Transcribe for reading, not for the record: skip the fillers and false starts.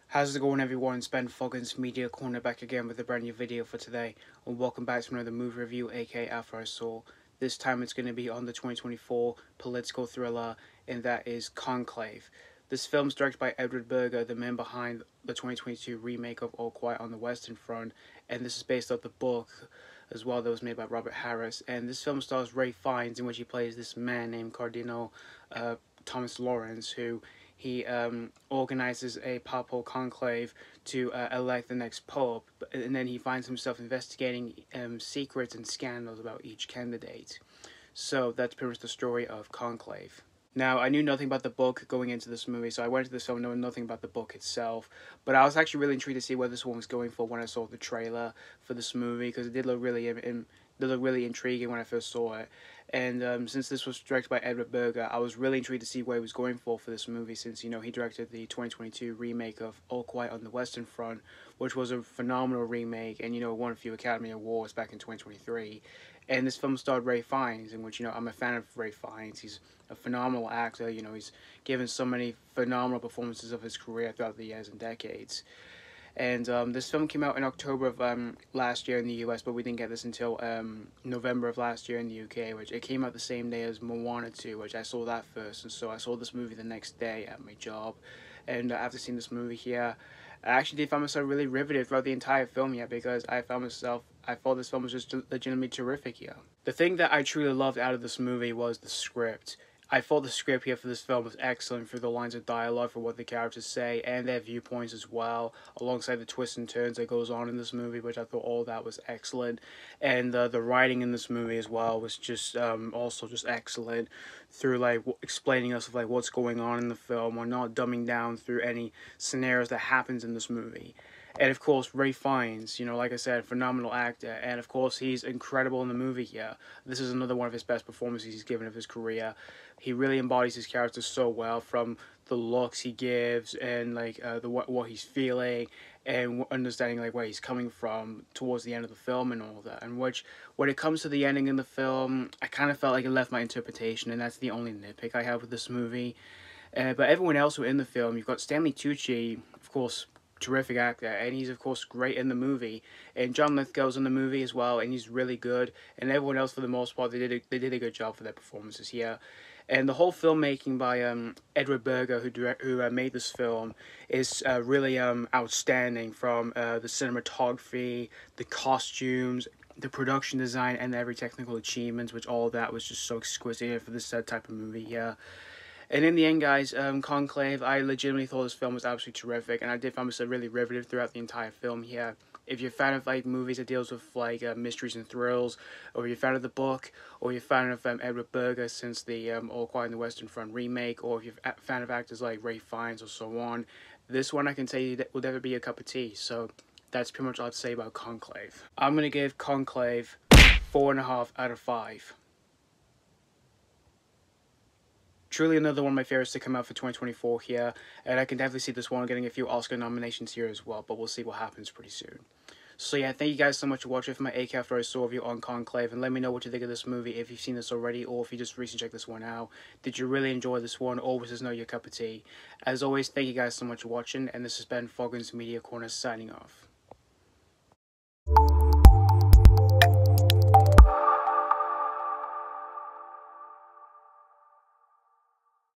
How's it going, everyone? It's Ben Foggins, Media Corner, back again with a brand new video for today, and welcome back to another movie review, aka After I Saw. This time it's going to be on the 2024 political thriller, and that is Conclave. This film is directed by Edward Berger, the man behind the 2022 remake of All Quiet on the Western Front, and this is based off the book as well that was made by Robert Harris. And this film stars Ray Fiennes, in which he plays this man named Cardinal Thomas Lawrence, who he organizes a papal conclave to elect the next pope, and then he finds himself investigating secrets and scandals about each candidate. So that's pretty much the story of Conclave. Now, I knew nothing about the book going into this movie, so I went to this film knowing nothing about the book itself. But I was actually really intrigued to see what this one was going for when I saw the trailer for this movie, because it did look really intriguing when I first saw it. And since this was directed by Edward Berger, I was really intrigued to see what he was going for this movie, since, you know, he directed the 2022 remake of All Quiet on the Western Front, which was a phenomenal remake, and, you know, won a few Academy Awards back in 2023. And this film starred Ray Fiennes, in which, you know, I'm a fan of Ray Fiennes. He's a phenomenal actor. You know, he's given so many phenomenal performances of his career throughout the years and decades. And this film came out in October of last year in the US, but we didn't get this until November of last year in the UK, which it came out the same day as Moana 2, which I saw that first. And so I saw this movie the next day at my job. And after seeing this movie here, I actually did find myself really riveted throughout the entire film here, because I thought this film was just legitimately terrific here. The thing that I truly loved out of this movie was the script. I thought the script here for this film was excellent, for the lines of dialogue, for what the characters say, and their viewpoints as well, alongside the twists and turns that goes on in this movie, which I thought all that was excellent. And the writing in this movie as well was just also just excellent, through like explaining us of like what's going on in the film, or not dumbing down through any scenarios that happens in this movie. And of course, Ray Fiennes, you know, like I said, phenomenal actor, and of course he's incredible in the movie here. This is another one of his best performances he's given of his career. He really embodies his character so well, from the looks he gives, and like what he's feeling, and understanding like where he's coming from towards the end of the film and all that. And which, when it comes to the ending in the film, I kind of felt like it left my interpretation, and that's the only nitpick I have with this movie. But everyone else who in the film, you've got Stanley Tucci, of course, terrific actor, and he's of course great in the movie, and John Lithgow's in the movie as well, and he's really good, and everyone else for the most part, they did a good job for their performances here. And the whole filmmaking by Edward Berger, who made this film, is really outstanding, from the cinematography, the costumes, the production design, and every technical achievements, which all of that was just so exquisite for this type of movie here. And in the end, guys, Conclave, I legitimately thought this film was absolutely terrific, and I did find myself really riveted throughout the entire film here. If you're a fan of like movies that deals with like mysteries and thrills, or you're a fan of the book, or you're a fan of Edward Berger since the All Quiet on the Western Front remake, or if you're a fan of actors like Ray Fiennes or so on, this one I can tell you that will never be a cup of tea. So that's pretty much all I have to say about Conclave. I'm gonna give Conclave 4.5 out of 5. Truly another one of my favorites to come out for 2024 here, and I can definitely see this one getting a few Oscar nominations here as well, but we'll see what happens pretty soon. So yeah, thank you guys so much for watching for my AK After I Saw review on Conclave, and let me know what you think of this movie, if you've seen this already, or if you just recently checked this one out. Did you really enjoy this one, or was this not your cup of tea? As always, thank you guys so much for watching, and this has been Foggins Media Corner signing off.